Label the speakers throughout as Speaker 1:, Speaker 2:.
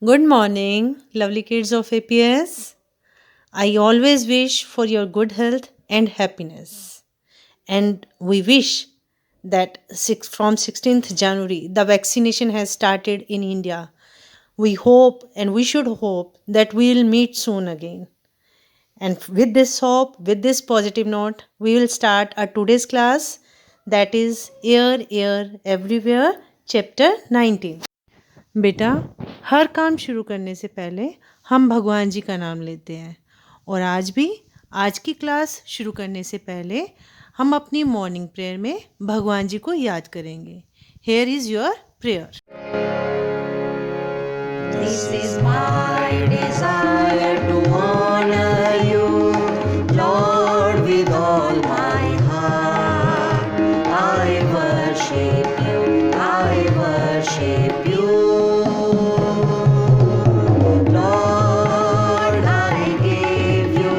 Speaker 1: Good morning, lovely kids of APS. I always wish for your good health and happiness. And we wish that from 16th January, the vaccination has started in India. We hope and we should hope that we will meet soon again. And with this hope, with this positive note, we will start our today's class, that is Air Everywhere, chapter 19. बेटा, हर काम शुरू करने से पहले हम भगवान जी का नाम लेते हैं और आज की क्लास शुरू करने से पहले हम अपनी मॉर्निंग प्रेयर में भगवान जी को याद करेंगे. Here is your prayer.
Speaker 2: This is my desire to honor you, Lord, with all my heart. I worship you, I worship you. Lord, I give you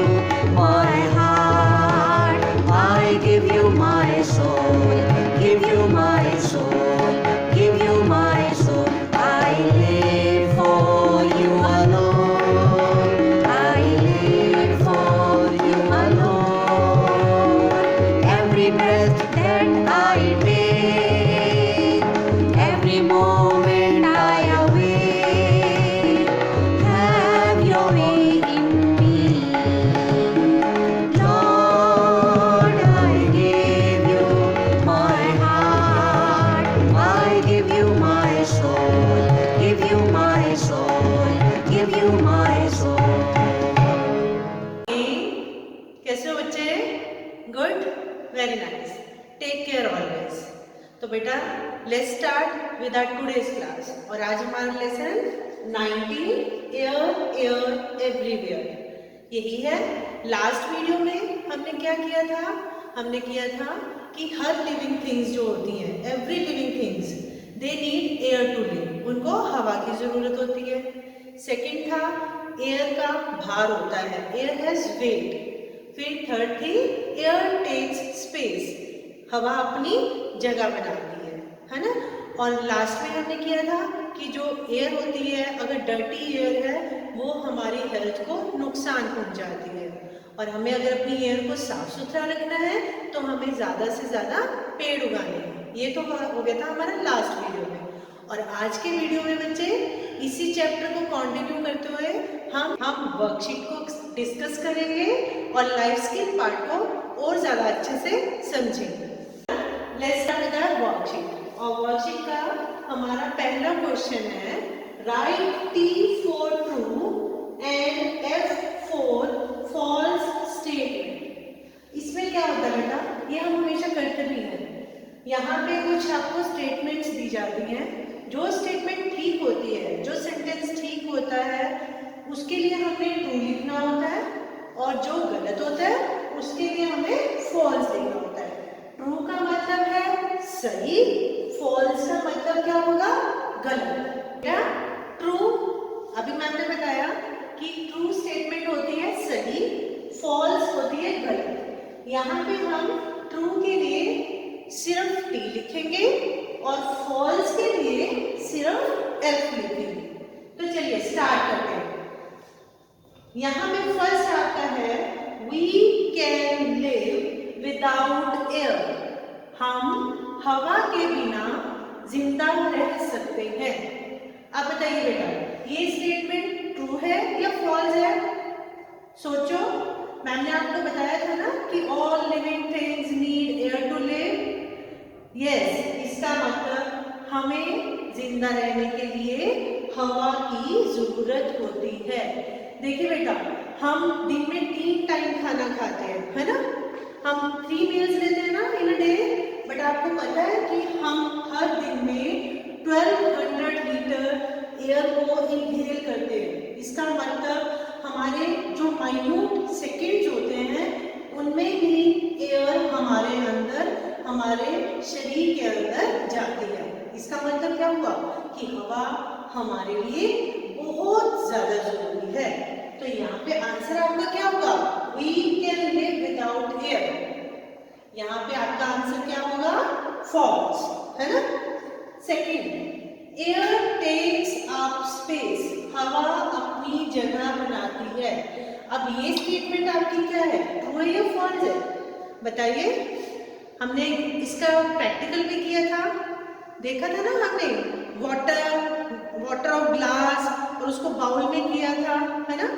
Speaker 2: my heart, I give you my soul, give you my soul, give you my soul. I live for you alone, I live for you alone. Every breath that I take, every moment I awake, have your way in me. Lord, I give you my heart, I give you my soul, give you my soul, give you my soul.
Speaker 1: कैसे हो बच्चे? Good, very nice. Take care always. तो बेटा, let's start with our today's class. और आज हमारा lesson 19 air everywhere यही है. लास्ट वीडियो में हमने क्या किया था? हमने किया था कि हर लिविंग थिंग्स जो होती हैं, every living things, they need air to live. उनको हवा की ज़रूरत होती है. सेकंड था, एयर का भार होता है, एयर हैज़ वेट. फिर थर्ड थी, एयर टेक्स स्पेस, हवा अपनी जगह बनाती है ना. और लास्ट में हमने किया था कि जो एयर होती है, अगर डर्टी एयर है, वो हमारी हेल्थ को नुकसान पहुंचाती है. और हमें अगर अपनी एयर को साफ सुथरा रखना है तो हमें ज़्यादा से ज़्यादा पेड़ उगाने हैं. ये तो हो गया था हमारा लास्ट वीडियो में. और आज के वीडियो में बच्चे इसी चैप्टर को कंटिन्यू करते हुए हम वर्कशीट को डिस्कस करेंगे और लाइफ स्किल पार्ट को और ज़्यादा अच्छे से समझेंगे. Let's start with our worksheet. और वर्कशीट का हमारा पहला क्वेश्चन है, write T for true and F for false statement. इसमें क्या होता है बेटा? ये हम हमेशा करते भी हैं. यहाँ पे कुछ आपको स्टेटमेंट्स दी जाती हैं. जो स्टेटमेंट ठीक होती है, जो सेंटेंस ठीक होता है, उसके लिए हमें ट्रू लिखना होता है. और जो गलत होता है उसके लिए हमें फॉल्स लिखना होता है. ट्रू का मतलब है सही, फॉल्स का मतलब क्या होगा? गलत. क्या ट्रू? अभी मैंने बताया कि ट्रू स्टेटमेंट होती है सही, फॉल्स होती है गलत. यहाँ पे हम ट्रू के लिए सिर्फ टी लिखेंगे और फॉल्स के लिए सिर्फ एफ लिखेंगे. तो चलिए स्टार्ट करते हैं. यहाँ पे फर्स्ट आता है, we can live without air. हम हवा के बिना जिंदा रह सकते हैं. अब बताइए बेटा, ये स्टेटमेंट ट्रू है या फॉल्स है? सोचो. मैंने आपको बताया था ना कि all living things need air to live. Yes, इसका मतलब हमें जिंदा रहने के लिए हवा की जरूरत होती है. देखिए बेटा, हम दिन में 3 टाइम खाना खाते हैं, है ना. हम 3 मील्स लेते हैं ना इन अ डे. बट आपको पता है कि हम हर दिन में 1200 लीटर एयर को इनहेल करते हैं. इसका मतलब हमारे जो माइन्यूट सेकेंड्स होते हैं उनमें ही एयर हमारे अंदर, हमारे शरीर के अंदर जाती है. इसका मतलब क्या हुआ कि हवा हमारे लिए बहुत ज्यादा जरूरी है. तो यहाँ पे आंसर आपका क्या होगा? We can live without air. यहाँ पे आपका आंसर क्या होगा? फॉल्स, है ना. Second, air takes up space. हवा अपनी जगह बनाती है। अब ये स्टेटमेंट आपकी क्या है, ट्रू है या फॉल्स है, बताइए। हमने इसका प्रैक्टिकल भी किया था, देखा था ना हमने, वाटर ऑफ ग्लास और उसको बाउल में किया था, है ना।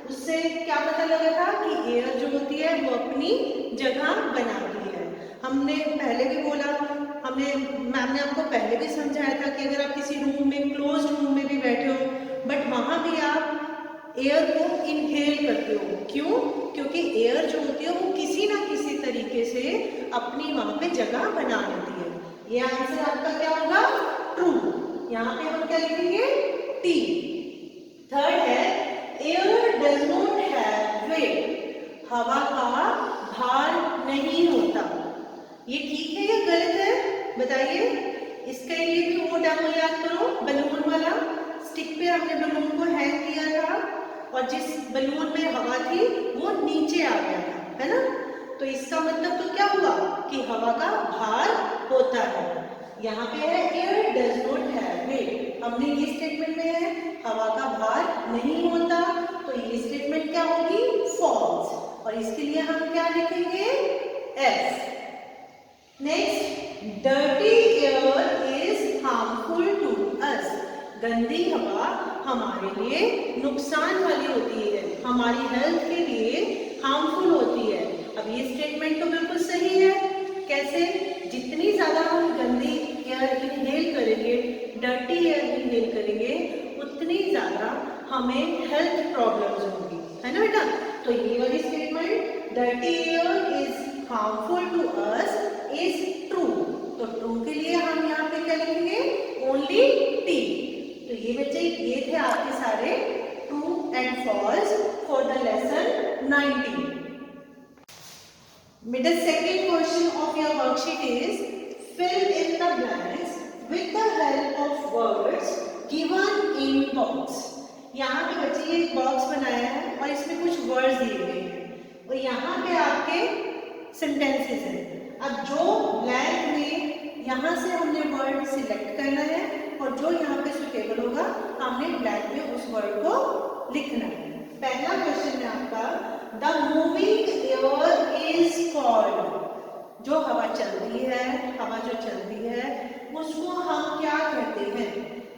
Speaker 1: उससे क्या पता लगा था कि एयर जो होती है वो अपनी जगह बनाती है। हमने पहले भी बोला, हमने मैम ने आपको पहले भी समझाया था कि अगर आप किसी रूम में, क्लोज्ड रूम में भी बैठे हो, बट वहाँ भी आप एयर को इनहेल करते हो। क्यों? क्योंकि एयर जो होती है वो किसी ना किसी तरीके से अपनी वहाँ पे जगह बना लेती है। ये आंसर आपका क्या होगा, ट्रू। यहाँ पे हम क्या लिखेंगे, टी। थर्ड है, air does not have weight, हवा का भार नहीं होता। ये ठीक है या गलत है, बताइए। इसके लिए भी वो डेमो याद करो, बलून वाला। स्टिक पे हमने बलून को हैंग किया था और जिस बलून में हवा थी वो नीचे आ गया था, है ना। तो इसका मतलब तो क्या हुआ कि हवा का भार होता है। यहाँ पे है air does not have weight, हमने ये स्टेटमेंट में है हवा का भार नहीं होता, तो ये स्टेटमेंट क्या होगी, फॉल्स। और इसके लिए हम क्या लिखेंगे, F. Next, dirty air is harmful to us, गंदी हवा हमारे लिए नुकसान वाली होती है, हमारी हेल्थ के लिए हार्मफुल होती है। अब ये स्टेटमेंट तो बिल्कुल सही है। कैसे? जितनी ज़्यादा हम गंदी एयर इनहेल करेंगे, डर्टी एयर इनहेल करेंगे, उतनी ज़्यादा हमें हेल्थ प्रॉब्लम्स होंगी, है ना बेटा। तो ये वाली statement, dirty air is harmful to us, is true. तो ट्रू के लिए हम यहाँ पे क्या लिखेंगे, ओनली टी। तो ये बच्चे, ये थे आपके सारे true and false for the lesson 19। The second question of your worksheet is fill in the blanks with the help of words given in box. यहाँ पे बच्चे ये एक बॉक्स बनाया है और इसमें कुछ वर्ड्स दिए गए हैं और यहाँ पे आपके सेंटेंसेस हैं। अब जो ब्लैंक में यहाँ से हमने वर्ड सिलेक्ट करना है और जो यहाँ पे सुटेबल होगा हमने ब्लैंक में उस वर्ड को लिखना है। पहला क्वेश्चन है आपका, the moving air is called, जो हवा चलती है, हवा जो चलती है उसको हम क्या कहते हैं।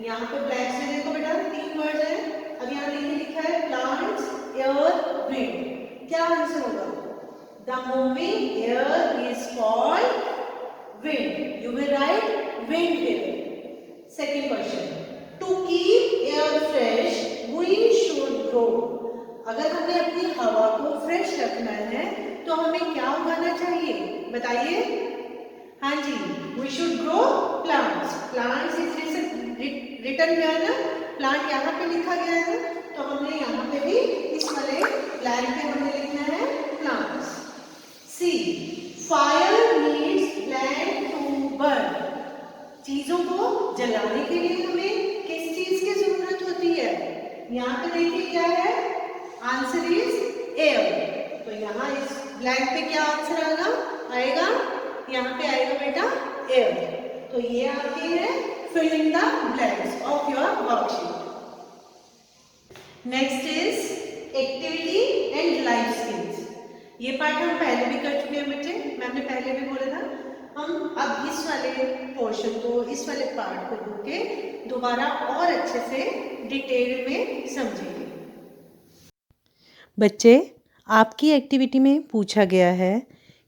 Speaker 1: यहाँ पे ब्लैक से देखो बेटा, 3 वर्ड है। अब यहाँ देखिए लिखा है प्लांट्स, एयर, विंड। क्या आंसर होगा, the moving air is called wind. You will write wind air. Second question, to keep air fresh we should grow, अगर हमें अपनी हवा को फ्रेश रखना है तो हमें क्या उगाना चाहिए, बताइए। हाँ जी, we should grow plants. Plants is written गया है ना, प्लांट यहाँ पे लिखा गया है, तो हमने यहाँ पे भी इस वाले ब्लैंक पे हमने लिखना है plants. See, fire needs land to burn, चीजों को जलाने के लिए हमें किस चीज की जरूरत होती है। यहाँ पे देखिए क्या है, आंसर इज एयर। तो यहाँ इस ब्लैंक पे क्या आंसर आएगा, यहाँ पे आएगा बेटा एयर। तो ये आपके है filling the blanks of your worksheet. Next is activity and life skills. ये पार्ट हम पहले भी कर चुके हैं बच्चे, मैम ने पहले भी बोला था। हम अब इस वाले पोर्शन को, इस वाले पार्ट को के दोबारा और अच्छे से डिटेल में समझेंगे। बच्चे, आपकी एक्टिविटी में पूछा गया है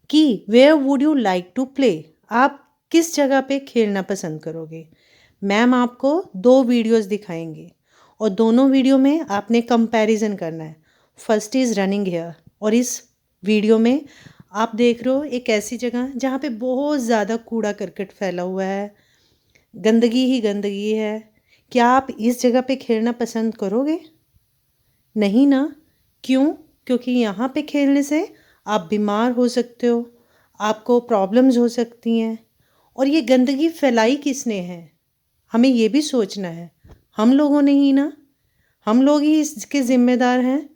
Speaker 1: कि where would you like to play, आप किस जगह पे खेलना पसंद करोगे। मैम आपको 2 वीडियोस दिखाएंगे और दोनों वीडियो में आपने कंपैरिजन करना है। फर्स्ट इज़ रनिंग हेयर, और इस वीडियो में आप देख रहे हो एक ऐसी जगह जहाँ पे बहुत ज़्यादा कूड़ा करकट फैला हुआ है, गंदगी ही गंदगी है। क्या आप इस जगह पे खेलना पसंद करोगे? नहीं ना। क्यों? क्योंकि यहाँ पे खेलने से आप बीमार हो सकते हो, आपको प्रॉब्लम्स हो सकती हैं। और ये गंदगी फैलाई किसने है, हमें ये भी सोचना है। हम लोगों ने ही ना, हम लोग ही इसके ज़िम्मेदार हैं।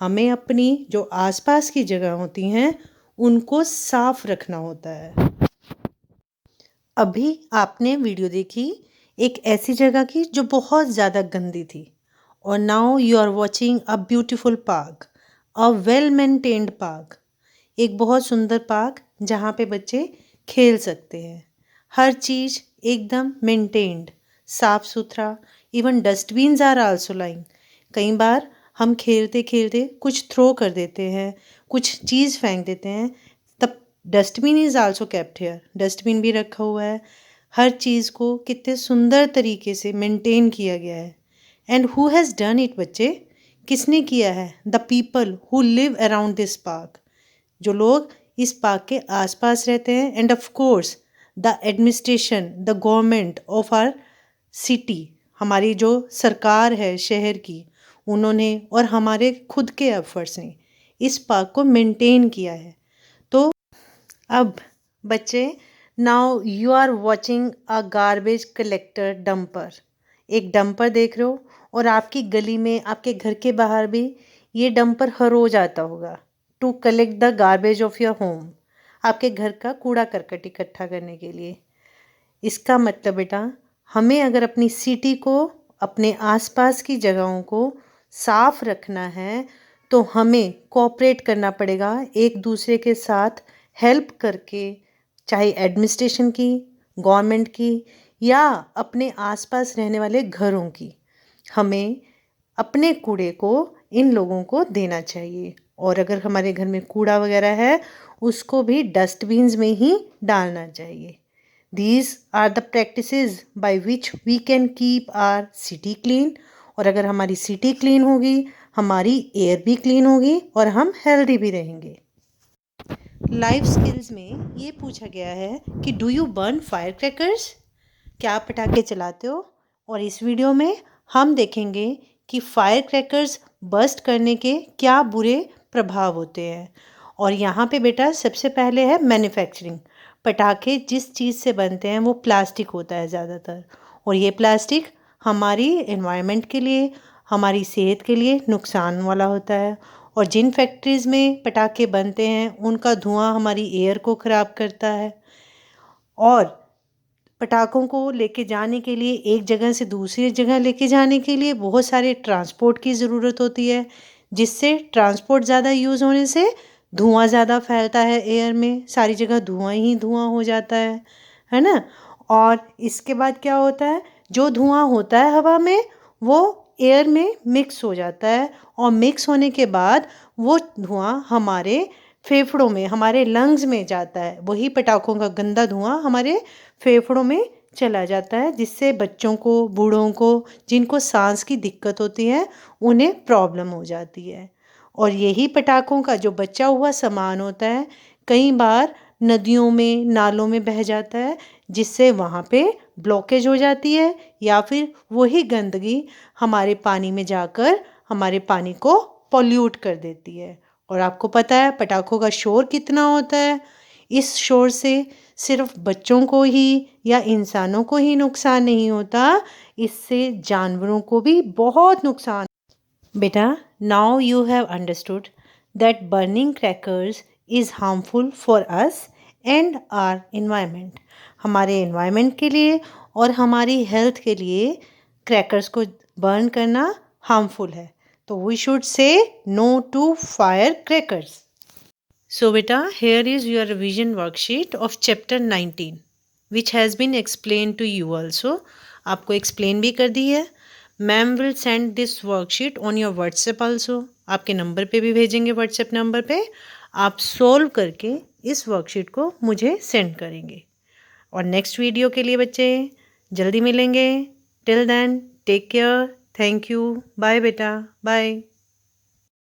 Speaker 1: हमें अपनी जो आसपास की जगह होती हैं उनको साफ रखना होता है। अभी आपने वीडियो देखी एक ऐसी जगह की जो बहुत ज़्यादा गंदी थी, और now you are watching a beautiful park, a well maintained park, एक बहुत सुंदर पार्क जहाँ पे बच्चे खेल सकते हैं। हर चीज़ एकदम मेंटेन्ड, साफ सुथरा, even dustbins are also lying. कई बार हम खेलते खेलते कुछ थ्रो कर देते हैं, कुछ चीज़ फेंक देते हैं, तब dustbin is also kept here, dustbin भी रखा हुआ है। हर चीज़ को कितने सुंदर तरीके से मेंटेन किया गया है। And who has done it बच्चे, किसने किया है? The people who live around this park, जो लोग इस पार्क के आसपास रहते हैं। And of course the administration, the government of our city, हमारी जो सरकार है शहर की, उन्होंने और हमारे खुद के एफर्ट्स ने इस पार्क को मेंटेन किया है। तो अब बच्चे, now you are watching a garbage collector dumper, एक डंपर देख रहे हो, और आपकी गली में, आपके घर के बाहर भी ये डंपर हर रोज आता होगा to collect the garbage of your home, आपके घर का कूड़ा करकट इकट्ठा करने के लिए। इसका मतलब बेटा, हमें अगर अपनी सिटी को, अपने आसपास की जगहों को साफ रखना है तो हमें कोऑपरेट करना पड़ेगा एक दूसरे के साथ, हेल्प करके, चाहे एडमिनिस्ट्रेशन की, गवर्नमेंट की, या अपने आसपास रहने वाले घरों की। हमें अपने कूड़े को इन लोगों को देना चाहिए, और अगर हमारे घर में कूड़ा वगैरह है उसको भी डस्टबिन्स में ही डालना चाहिए। These are the practices by which we can keep our city clean, और अगर हमारी सिटी क्लीन होगी, हमारी एयर भी क्लीन होगी और हम हेल्दी भी रहेंगे। लाइफ स्किल्स में ये पूछा गया है कि do you burn fire crackers, क्या आप पटाखे चलाते हो? और इस वीडियो में हम देखेंगे कि फायर क्रैकर्स बर्स्ट करने के क्या बुरे प्रभाव होते हैं। और यहाँ पे बेटा सबसे पहले है मैन्युफैक्चरिंग। पटाखे जिस चीज़ से बनते हैं वो प्लास्टिक होता है ज़्यादातर, और ये प्लास्टिक हमारी एनवायरनमेंट के लिए, हमारी सेहत के लिए नुकसान वाला होता है। और जिन फैक्ट्रीज़ में पटाखे बनते हैं उनका धुआं हमारी एयर को ख़राब करता है। और पटाखों को लेके जाने के लिए, एक जगह से दूसरी जगह लेके जाने के लिए बहुत सारे ट्रांसपोर्ट की ज़रूरत होती है, जिससे ट्रांसपोर्ट ज़्यादा यूज़ होने से धुआं ज़्यादा फैलता है एयर में, सारी जगह धुआं ही धुआं हो जाता है ना। और इसके बाद क्या होता है, जो धुआं होता है हवा में वो एयर में मिक्स हो जाता है, और मिक्स होने के बाद वो धुआं हमारे फेफड़ों में, हमारे लंग्स में जाता है। वही पटाखों का गंदा धुआं हमारे फेफड़ों में चला जाता है, जिससे बच्चों को, बूढ़ों को, जिनको सांस की दिक्कत होती है, उन्हें प्रॉब्लम हो जाती है। और यही पटाखों का जो बचा हुआ सामान होता है कई बार नदियों में, नालों में बह जाता है, जिससे वहाँ पे ब्लॉकेज हो जाती है, या फिर वही गंदगी हमारे पानी में जाकर हमारे पानी को पॉल्यूट कर देती है। और आपको पता है पटाखों का शोर कितना होता है। इस शोर से सिर्फ बच्चों को ही या इंसानों को ही नुकसान नहीं होता, इससे जानवरों को भी बहुत नुकसान। बेटा, now you have understood that burning crackers is harmful for us and our environment. हमारे एनवायरनमेंट के लिए और हमारी हेल्थ के लिए क्रैकर्स को बर्न करना हार्मफुल है, तो we should say no to fire crackers. So beta, here is your revision worksheet of chapter 19 which has been explained to you also. आपको explain भी कर दी है। Ma'am will send this worksheet on your WhatsApp also. आपके number पे भी भेजेंगे, WhatsApp number पे आप सोल्व करके इस वर्कशीट को मुझे सेंड करेंगे। और नेक्स्ट वीडियो के लिए बच्चे जल्दी मिलेंगे। Till then take care, thank you, bye बेटा, बाय।